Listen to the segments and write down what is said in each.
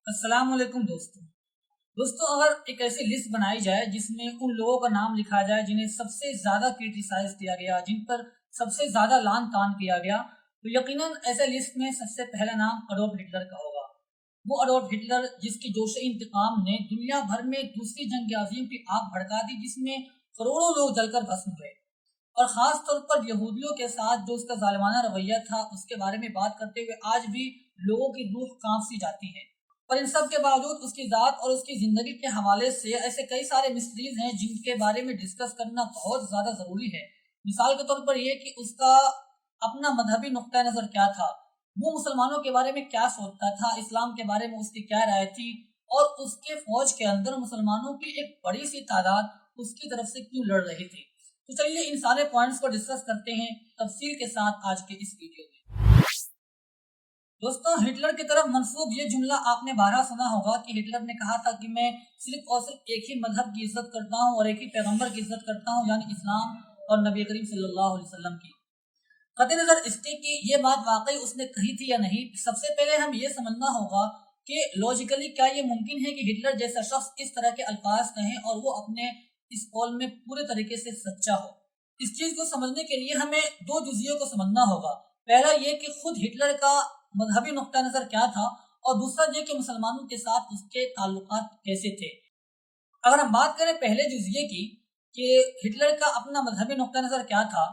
السلام علیکم دوستوں اگر ایک ایسی لسٹ بنائی جائے جس میں ان لوگوں کا نام لکھا جائے جنہیں سب سے زیادہ کرٹیسائز کیا گیا، جن پر سب سے زیادہ لعن طعن کیا گیا، تو یقیناً ایسے لسٹ میں سب سے پہلا نام اڈولف ہٹلر کا ہوگا۔ وہ اڈولف ہٹلر جس کی جوش انتقام نے دنیا بھر میں دوسری جنگ عظیم کی آگ بھڑکا دی، جس میں کروڑوں لوگ جل کر بھسم ہوئے، اور خاص طور پر یہودیوں کے ساتھ جو اس کا ظالمانہ رویہ تھا اس کے بارے میں بات کرتے ہوئے آج بھی لوگوں کی روح کانپ سی جاتی ہے۔ پر ان سب کے باوجود اس کی ذات اور اس کی زندگی کے حوالے سے ایسے کئی سارے مسٹریز ہیں جن کے بارے میں ڈسکس کرنا بہت زیادہ ضروری ہے۔ مثال کے طور پر یہ کہ اس کا اپنا مذہبی نقطہ نظر کیا تھا، وہ مسلمانوں کے بارے میں کیا سوچتا تھا، اسلام کے بارے میں اس کی کیا رائے تھی، اور اس کے فوج کے اندر مسلمانوں کی ایک بڑی سی تعداد اس کی طرف سے کیوں لڑ رہی تھی۔ تو چلیے ان سارے پوائنٹس کو ڈسکس کرتے ہیں تفصیل کے ساتھ آج کے اس ویڈیو میں۔ دوستوں، ہٹلر کی طرف منسوب یہ جملہ آپ نے بارہا سنا ہوگا کہ ہٹلر نے کہا تھا کہ میں صرف اور صرف ایک ہی مذہب کی عزت کرتا ہوں اور ایک ہی پیغمبر کی عزت کرتا ہوں، یعنی اسلام اور نبی کریم صلی اللہ علیہ وسلم کی۔ قطع نظر اس کی کہ یہ بات واقعی اس نے کہی تھی یا نہیں، سب سے پہلے ہم یہ سمجھنا ہوگا کہ لاجیکلی کیا یہ ممکن ہے کہ ہٹلر جیسا شخص اس طرح کے الفاظ کہیں اور وہ اپنے اس قول میں پورے طریقے سے سچا ہو۔ اس چیز کو سمجھنے کے لیے ہمیں دو جزئیوں کو سمجھنا ہوگا۔ پہلا یہ کہ خود ہٹلر کا مذہبی نقطہ نظر کیا تھا، اور دوسرا یہ کہ مسلمانوں کے ساتھ اس کے تعلقات کیسے تھے۔ اگر ہم بات کریں پہلے جزئیے کی کہ ہٹلر کا اپنا مذہبی نقطہ نظر کیا تھا،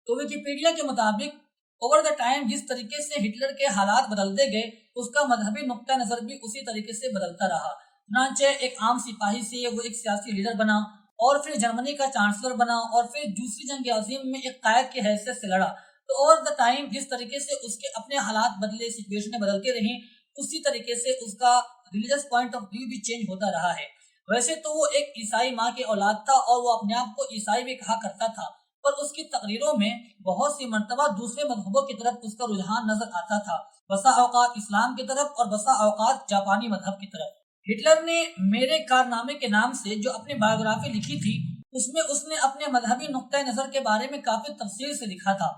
تو ویکیپیڈیا کے مطابق اوور دا ٹائم جس طریقے سے ہٹلر کے حالات بدلتے گئے، اس کا مذہبی نقطہ نظر بھی اسی طریقے سے بدلتا رہا۔ چنانچہ ایک عام سپاہی سے وہ ایک سیاسی لیڈر بنا، اور پھر جرمنی کا چانسلر بنا، اور پھر دوسری جنگ عظیم میں ایک قائد کی حیثیت سے لڑا۔ تو اوور دا ٹائم جس طریقے سے اس کے اپنے حالات بدلے، سچویشنیں بدلتی رہیں، اسی طریقے سے اس کا ریلیجس پوائنٹ آف ویو بھی چینج ہوتا رہا ہے۔ ویسے تو وہ ایک عیسائی ماں کی اولاد تھا اور وہ اپنے آپ کو عیسائی بھی کہا کرتا تھا، پر اس کی تقریروں میں بہت سی مرتبہ دوسرے مذہبوں کی طرف اس کا رجحان نظر آتا تھا، بسا اوقات اسلام کی طرف اور بسا اوقات جاپانی مذہب کی طرف۔ ہٹلر نے میرے کارنامے کے نام سے جو اپنی بایوگرافی لکھی تھی، اس میں اس نے اپنے مذہبی نقطہ نظر کے بارے میں کافی تفصیل سے لکھا تھا،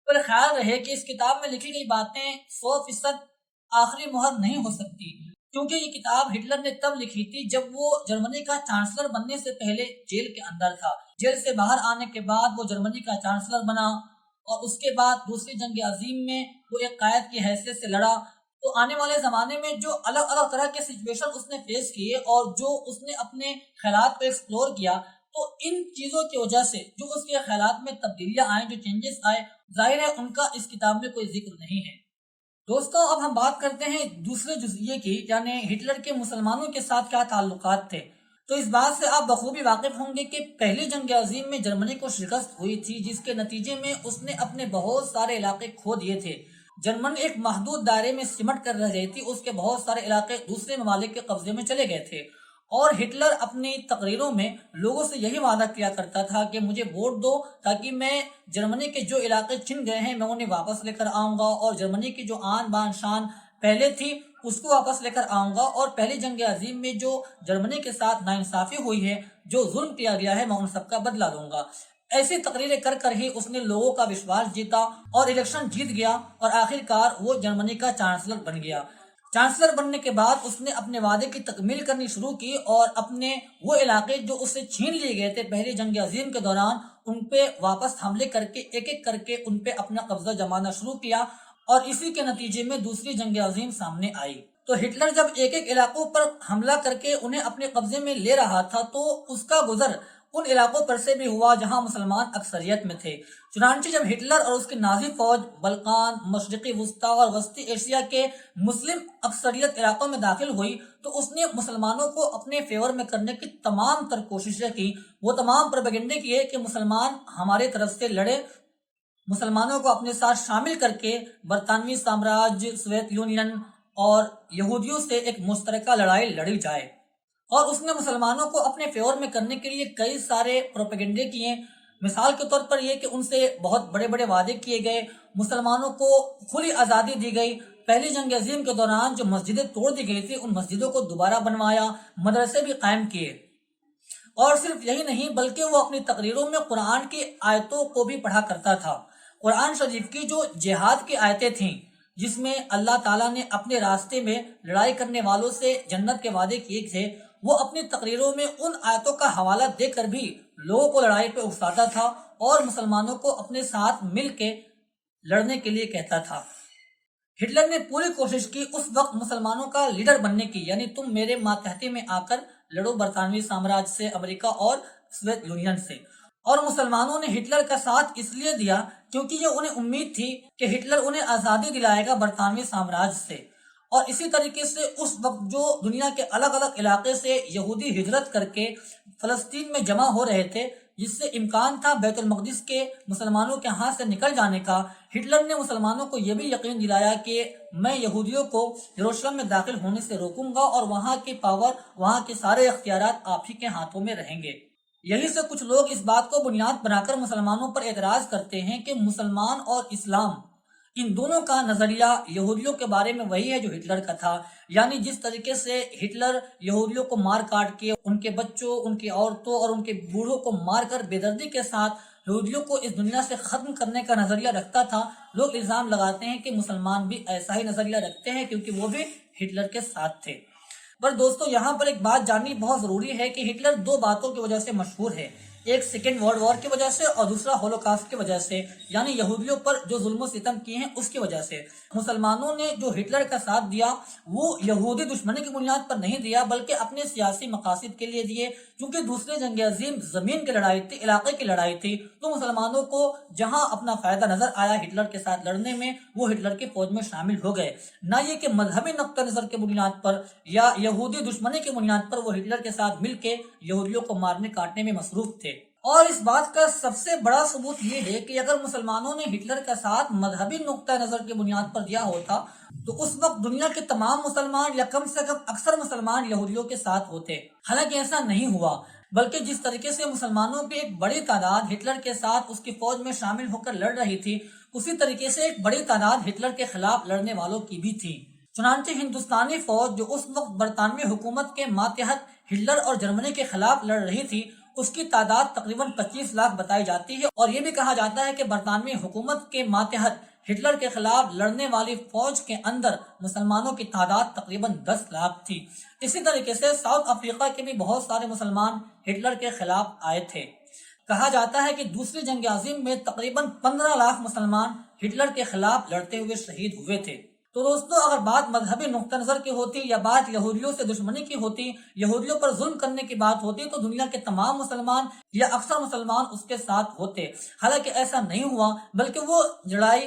پر خیال رہے کہ اس کتاب میں لکھی گئی باتیں 100% آخری مہر نہیں ہو سکتی، کیونکہ یہ کتاب ہٹلر نے تب لکھی تھی جب وہ جرمنی کا چانسلر بننے سے پہلے جیل کے اندر تھا۔ جیل سے باہر آنے کے بعد وہ جرمنی کا چانسلر بنا، اور اس کے بعد دوسری جنگ عظیم میں وہ ایک قائد کی حیثیت سے لڑا۔ تو آنے والے زمانے میں جو الگ الگ طرح کے سچویشن اس نے فیس کیے اور جو اس نے اپنے خیالات کو ایکسپلور کیا، تو ان چیزوں کی وجہ سے جو اس کے خیالات میں تبدیلیاں آئیں، جو چینجز آئے، ظاہر ہے ان کا اس کتاب میں کوئی ذکر نہیں ہے۔ دوستوں، اب ہم بات کرتے ہیں دوسرے جزئیے کی، یعنی ہٹلر کے مسلمانوں کے ساتھ کیا تعلقات تھے۔ تو اس بات سے آپ بخوبی واقف ہوں گے کہ پہلی جنگ عظیم میں جرمنی کو شکست ہوئی تھی، جس کے نتیجے میں اس نے اپنے بہت سارے علاقے کھو دیے تھے۔ جرمنی ایک محدود دائرے میں سمٹ کر رہ گئی تھی، اس کے بہت سارے علاقے دوسرے ممالک کے قبضے میں چلے گئے تھے، اور ہٹلر اپنی تقریروں میں لوگوں سے یہی وعدہ کیا کرتا تھا کہ مجھے ووٹ دو تاکہ میں جرمنی کے جو علاقے چھن گئے ہیں میں انہیں واپس لے کر آؤں گا، اور جرمنی کی جو آن بان شان پہلے تھی اس کو واپس لے کر آؤں گا، اور پہلی جنگ عظیم میں جو جرمنی کے ساتھ ناانصافی ہوئی ہے، جو ظلم کیا گیا ہے، میں ان سب کا بدلہ لوں گا۔ ایسی تقریریں کر کر ہی اس نے لوگوں کا وشواس جیتا اور الیکشن جیت گیا، اور آخر کار وہ جرمنی کا چانسلر بن گیا۔ چانسلر بننے کے بعد اس نے اپنے وعدے کی تکمیل کرنی شروع کی، اور اپنے وہ علاقے جو اس سے چھین لیے گئے تھے پہلی جنگ عظیم کے دوران، ان پہ واپس حملے کر کے ایک ایک کر کے ان پہ اپنا قبضہ جمانا شروع کیا، اور اسی کے نتیجے میں دوسری جنگ عظیم سامنے آئی۔ تو ہٹلر جب ایک ایک علاقوں پر حملہ کر کے انہیں اپنے قبضے میں لے رہا تھا، تو اس کا گزر ان علاقوں پر سے بھی ہوا جہاں مسلمان اکثریت میں تھے۔ چنانچہ جب ہٹلر اور اس کی نازی فوج بلقان، مشرقی وسطی اور وسطی ایشیا کے مسلم اکثریت علاقوں میں داخل ہوئی، تو اس نے مسلمانوں کو اپنے فیور میں کرنے کی تمام تر کوششیں کی۔ وہ تمام پروپیگنڈے کیے کہ مسلمان ہمارے طرف سے لڑے، مسلمانوں کو اپنے ساتھ شامل کر کے برطانوی سامراج، سوویت یونین اور یہودیوں سے ایک مشترکہ لڑائی لڑی جائے۔ اور اس نے مسلمانوں کو اپنے فیور میں کرنے کے لیے کئی سارے پروپیگنڈے کیے۔ مثال کے طور پر یہ کہ ان سے بہت بڑے بڑے وعدے کیے گئے، مسلمانوں کو کھلی آزادی دی گئی۔ پہلی جنگ عظیم کے دوران جو مسجدیں توڑ دی گئی تھی ان مسجدوں کو دوبارہ بنوایا، مدرسے بھی قائم کیے، اور صرف یہی نہیں بلکہ وہ اپنی تقریروں میں قرآن کی آیتوں کو بھی پڑھا کرتا تھا۔ قرآن شریف کی جو جہاد کی آیتیں تھیں، جس میں اللہ تعالیٰ نے اپنے راستے میں لڑائی کرنے والوں سے جنت کے وعدے کیے تھے، وہ اپنی تقریروں میں ان آیتوں کا حوالہ دے کر بھی لوگوں کو لڑائی پہ اکساتا تھا اور مسلمانوں کو اپنے ساتھ مل کے لڑنے کے لیے کہتا تھا۔ ہٹلر نے پوری کوشش کی اس وقت مسلمانوں کا لیڈر بننے کی، یعنی تم میرے ماتحتی میں آ کر لڑو برطانوی سامراج سے، امریکہ اور سوویت یونین سے۔ اور مسلمانوں نے ہٹلر کا ساتھ اس لیے دیا کیونکہ یہ انہیں امید تھی کہ ہٹلر انہیں آزادی دلائے گا برطانوی سامراج سے۔ اور اسی طریقے سے اس وقت جو دنیا کے الگ الگ علاقے سے یہودی ہجرت کر کے فلسطین میں جمع ہو رہے تھے، جس سے امکان تھا بیت المقدس کے مسلمانوں کے ہاتھ سے نکل جانے کا، ہٹلر نے مسلمانوں کو یہ بھی یقین دلایا کہ میں یہودیوں کو یروشلم میں داخل ہونے سے روکوں گا اور وہاں کی پاور، وہاں کے سارے اختیارات آپ ہی کے ہاتھوں میں رہیں گے۔ یہی سے کچھ لوگ اس بات کو بنیاد بنا کر مسلمانوں پر اعتراض کرتے ہیں کہ مسلمان اور اسلام، ان دونوں کا نظریہ یہودیوں کے بارے میں وہی ہے جو ہٹلر کا تھا، یعنی جس طریقے سے ہٹلر یہودیوں کو مار کاٹ کے، ان کے بچوں، ان کی عورتوں اور ان کے بوڑھوں کو مار کر بے دردی کے ساتھ یہودیوں کو اس دنیا سے ختم کرنے کا نظریہ رکھتا تھا، لوگ الزام لگاتے ہیں کہ مسلمان بھی ایسا ہی نظریہ رکھتے ہیں کیونکہ وہ بھی ہٹلر کے ساتھ تھے۔ پر دوستو، یہاں پر ایک بات جاننی بہت ضروری ہے کہ ہٹلر دو باتوں کی وجہ سے مشہور ہے، ایک سیکنڈ ورلڈ وار کی وجہ سے اور دوسرا ہولوکاسٹ کی وجہ سے، یعنی یہودیوں پر جو ظلم و ستم کیے ہیں اس کی وجہ سے۔ مسلمانوں نے جو ہٹلر کا ساتھ دیا وہ یہودی دشمنی کی بنیاد پر نہیں دیا، بلکہ اپنے سیاسی مقاصد کے لیے دیے، کیونکہ دوسری جنگ عظیم زمین کی لڑائی تھی، علاقے کی لڑائی تھی، تو مسلمانوں کو جہاں اپنا فائدہ نظر آیا ہٹلر کے ساتھ لڑنے میں، وہ ہٹلر کی فوج میں شامل ہو گئے۔ نہ یہ کہ مذہبی نقطہ نظر کے بنیاد پر یا یہودی دشمنی کی بنیاد پر وہ ہٹلر کے ساتھ مل کے یہودیوں کو مارنے کاٹنے میں مصروف تھے۔ اور اس بات کا سب سے بڑا ثبوت یہ ہے کہ اگر مسلمانوں نے ہٹلر کا ساتھ مذہبی نقطہ نظر کی بنیاد پر دیا ہوتا تو اس وقت دنیا کے تمام مسلمان یا کم سے کم اکثر مسلمان یہودیوں کے ساتھ ہوتے، حالانکہ ایسا نہیں ہوا، بلکہ جس طریقے سے مسلمانوں کی ایک بڑی تعداد ہٹلر کے ساتھ اس کی فوج میں شامل ہو کر لڑ رہی تھی، اسی طریقے سے ایک بڑی تعداد ہٹلر کے خلاف لڑنے والوں کی بھی تھی۔ چنانچہ ہندوستانی فوج جو اس وقت برطانوی حکومت کے ماتحت ہٹلر اور جرمنی کے خلاف لڑ رہی تھی، اس کی تعداد تقریباً 25 لاکھ بتائی جاتی ہے، اور یہ بھی کہا جاتا ہے کہ برطانوی حکومت کے ماتحت ہٹلر کے خلاف لڑنے والی فوج کے اندر مسلمانوں کی تعداد تقریباً 10 لاکھ تھی۔ اسی طریقے سے ساؤتھ افریقہ کے بھی بہت سارے مسلمان ہٹلر کے خلاف آئے تھے۔ کہا جاتا ہے کہ دوسری جنگ عظیم میں تقریباً 15 لاکھ مسلمان ہٹلر کے خلاف لڑتے ہوئے شہید ہوئے تھے۔ تو دوستو، اگر بات مذہبی نقطہ نظر کی ہوتی یا بات یہودیوں سے دشمنی کی ہوتی، یہودیوں پر ظلم کرنے کی بات ہوتی، تو دنیا کے تمام مسلمان یا اکثر مسلمان اس کے ساتھ ہوتے، حالانکہ ایسا نہیں ہوا، بلکہ وہ لڑائی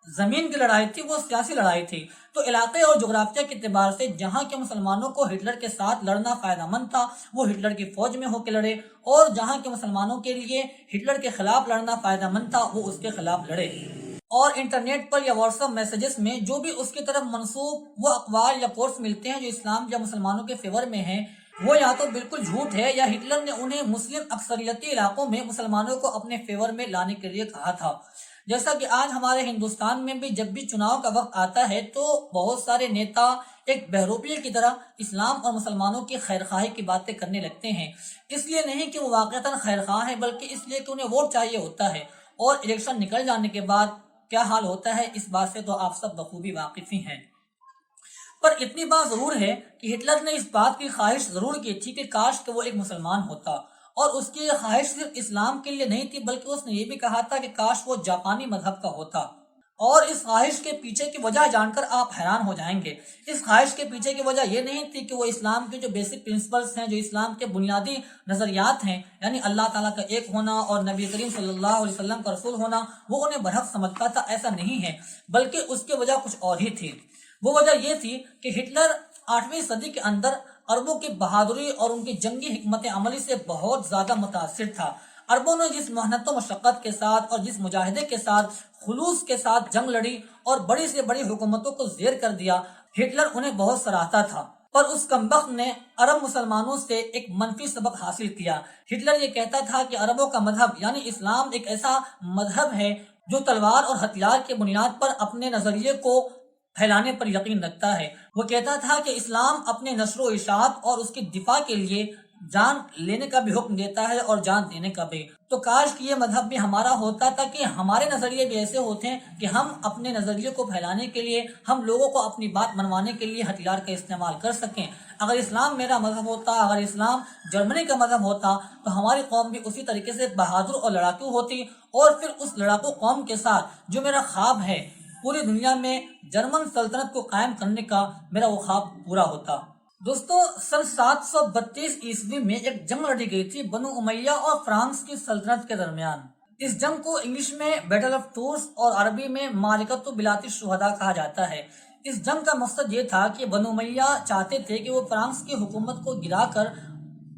زمین کی لڑائی تھی، وہ سیاسی لڑائی تھی۔ تو علاقے اور جغرافیہ کے اعتبار سے جہاں کے مسلمانوں کو ہٹلر کے ساتھ لڑنا فائدہ مند تھا وہ ہٹلر کی فوج میں ہو کے لڑے، اور جہاں کے مسلمانوں کے لیے ہٹلر کے خلاف لڑنا فائدہ مند تھا وہ اس کے خلاف لڑے۔ اور انٹرنیٹ پر یا واٹس ایپ میسیجز میں جو بھی اس کی طرف منسوب وہ اقوال یا کوٹس ملتے ہیں جو اسلام یا مسلمانوں کے فیور میں ہیں، وہ یا تو بالکل جھوٹ ہے یا ہٹلر نے انہیں مسلم اکثریتی علاقوں میں مسلمانوں کو اپنے فیور میں لانے کے لیے کہا تھا۔ جیسا کہ آج ہمارے ہندوستان میں بھی جب بھی چناؤ کا وقت آتا ہے تو بہت سارے نیتا ایک بہروپیے کی طرح اسلام اور مسلمانوں کی خیرخواہی کی باتیں کرنے لگتے ہیں، اس لیے نہیں کہ وہ واقعتاً خیرخواہ ہیں، بلکہ اس لیے کہ انہیں ووٹ چاہیے ہوتا ہے، اور الیکشن نکل جانے کے بعد کیا حال ہوتا ہے اس بات سے تو آپ سب بخوبی واقف ہی ہیں۔ پر اتنی بات ضرور ہے کہ ہٹلر نے اس بات کی خواہش ضرور کی تھی کہ کاش کہ وہ ایک مسلمان ہوتا، اور اس کی خواہش صرف اسلام کے لیے نہیں تھی بلکہ اس نے یہ بھی کہا تھا کہ کاش وہ جاپانی مذہب کا ہوتا۔ اور اس خواہش کے پیچھے کی وجہ جان کر آپ حیران ہو جائیں گے۔ اس خواہش کے پیچھے کی وجہ یہ نہیں تھی کہ وہ اسلام کے جو بیسک پرنسپلز ہیں، جو اسلام کے بنیادی نظریات ہیں، یعنی اللہ تعالیٰ کا ایک ہونا اور نبی کریم صلی اللہ علیہ وسلم کا رسول ہونا، وہ انہیں برحق سمجھتا تھا، ایسا نہیں ہے، بلکہ اس کی وجہ کچھ اور ہی تھی۔ وہ وجہ یہ تھی کہ ہٹلر 8ویں صدی کے اندر عربوں کی بہادری اور ان کی جنگی حکمت عملی سے بہت زیادہ متاثر تھا۔ عربوں نے جس محنت و مشقت کے ساتھ اور جس مجاہدے کے ساتھ خلوص کے ساتھ جنگ لڑی اور بڑی سے بڑی حکومتوں کو زیر کر دیا، ہٹلر انہیں بہت سراہتا تھا، پر اس کمبخت نے عرب مسلمانوں سے ایک منفی سبق حاصل کیا۔ ہٹلر یہ کہتا تھا کہ عربوں کا مذہب یعنی اسلام ایک ایسا مذہب ہے جو تلوار اور ہتھیار کے بنیاد پر اپنے نظریے کو پھیلانے پر یقین رکھتا ہے۔ وہ کہتا تھا کہ اسلام اپنے نشر و اشاعت اور اس کی دفاع کے لیے جان لینے کا بھی حکم دیتا ہے اور جان دینے کا بھی۔ تو کاش کہ یہ مذہب بھی ہمارا ہوتا، تاکہ ہمارے نظریے بھی ایسے ہوتے ہیں کہ ہم اپنے نظریے کو پھیلانے کے لیے، ہم لوگوں کو اپنی بات منوانے کے لیے ہتھیار کا استعمال کر سکیں۔ اگر اسلام میرا مذہب ہوتا، اگر اسلام جرمنی کا مذہب ہوتا، تو ہماری قوم بھی اسی طریقے سے بہادر اور لڑاکو ہوتی، اور پھر اس لڑاکو قوم کے ساتھ جو میرا خواب ہے پوری دنیا میں جرمن سلطنت کو قائم کرنے کا، میرا وہ خواب پورا ہوتا۔ دوستو، سن 732 عیسوی میں ایک جنگ لڑی گئی تھی بنو امیہ اور فرانس کی سلطنت کے درمیان۔ اس جنگ کو انگلش میں بیٹل آف ٹورس اور عربی میں معرکۃ بلاد الشہداء کہا جاتا ہے۔ اس جنگ کا مقصد یہ تھا کہ بنو امیہ چاہتے تھے کہ وہ فرانس کی حکومت کو گرا کر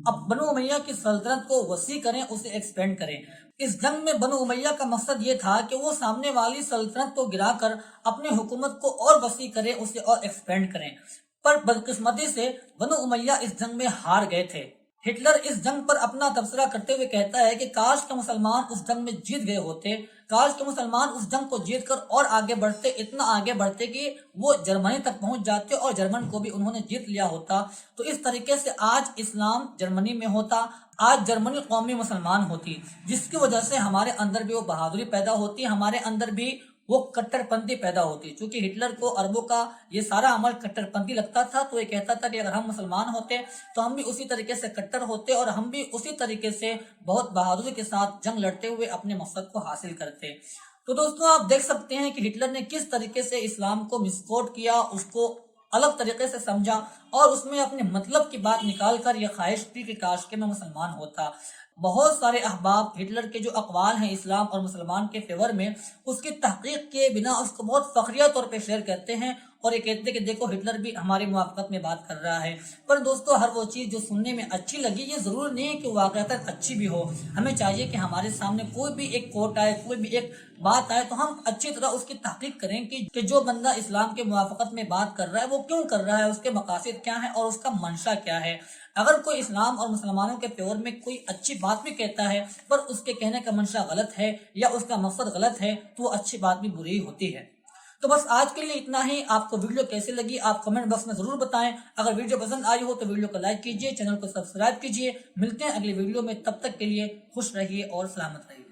اب بنو امیہ کی سلطنت کو وسیع کریں، اسے ایکسپینڈ کریں۔ اس جنگ میں بنو امیہ کا مقصد یہ تھا کہ وہ سامنے والی سلطنت کو گرا کر اپنی حکومت کو اور وسیع کریں، اسے اور ایکسپینڈ کریں۔ پر بدقسمتی سے بنو امیہ اس جنگ میں ہار گئے تھے۔ ہٹلر اس جنگ پر اپنا تبصرہ کرتے ہوئے کہتا ہے کہ کاش کہ مسلمان اس جنگ میں جیت گئے ہوتے، کاش کہ مسلمان اس جنگ کو جیت کر اور آگے بڑھتے، اتنا آگے بڑھتے کہ وہ جرمنی تک پہنچ جاتے اور جرمن کو بھی انہوں نے جیت لیا ہوتا، تو اس طریقے سے آج اسلام جرمنی میں ہوتا، آج جرمنی قومی مسلمان ہوتی، جس کی وجہ سے ہمارے اندر بھی وہ بہادری پیدا ہوتی، ہمارے اندر بھی وہ کٹر پنتھی پیدا ہوتی۔ چونکہ ہٹلر کو عربوں کا یہ سارا عمل کٹر پنتھی لگتا تھا، تو یہ کہتا تھا کہ اگر ہم مسلمان ہوتے تو ہم بھی اسی طریقے سے کٹر ہوتے اور ہم بھی اسی طریقے سے بہت بہادری کے ساتھ جنگ لڑتے ہوئے اپنے مقصد کو حاصل کرتے۔ تو دوستوں، آپ دیکھ سکتے ہیں کہ ہٹلر نے کس طریقے سے اسلام کو مسکوٹ کیا، اس کو الگ طریقے سے سمجھا اور اس میں اپنے مطلب کی بات نکال کر یہ خواہش کی کہ کاش کہ میں مسلمان ہوتا۔ بہت سارے احباب ہٹلر کے جو اقوال ہیں اسلام اور مسلمان کے فیور میں، اس کی تحقیق کے بنا اس کو بہت فخریہ طور پہ شیئر کرتے ہیں اور یہ کہتے ہیں کہ دیکھو ہٹلر بھی ہماری موافقت میں بات کر رہا ہے۔ پر دوستو، ہر وہ چیز جو سننے میں اچھی لگی یہ ضرور نہیں ہے کہ واقعتاً اچھی بھی ہو۔ ہمیں چاہیے کہ ہمارے سامنے کوئی بھی ایک کوٹ آئے، کوئی بھی ایک بات آئے، تو ہم اچھی طرح اس کی تحقیق کریں کہ جو بندہ اسلام کے موافقت میں بات کر رہا ہے وہ کیوں کر رہا ہے، اس کے مقاصد کیا ہیں اور اس کا منشا کیا ہے۔ اگر کوئی اسلام اور مسلمانوں کے پیور میں کوئی اچھی بات بھی کہتا ہے پر اس کے کہنے کا منشا غلط ہے یا اس کا مقصد غلط ہے، تو وہ اچھی بات بھی بری ہوتی ہے۔ تو بس آج کے لیے اتنا ہی۔ آپ کو ویڈیو کیسے لگی آپ کمنٹ باکس میں ضرور بتائیں۔ اگر ویڈیو پسند آئی ہو تو ویڈیو کو لائک کیجیے، چینل کو سبسکرائب کیجیے۔ ملتے ہیں اگلی ویڈیو میں، تب تک کے لیے خوش رہیے اور سلامت رہیے۔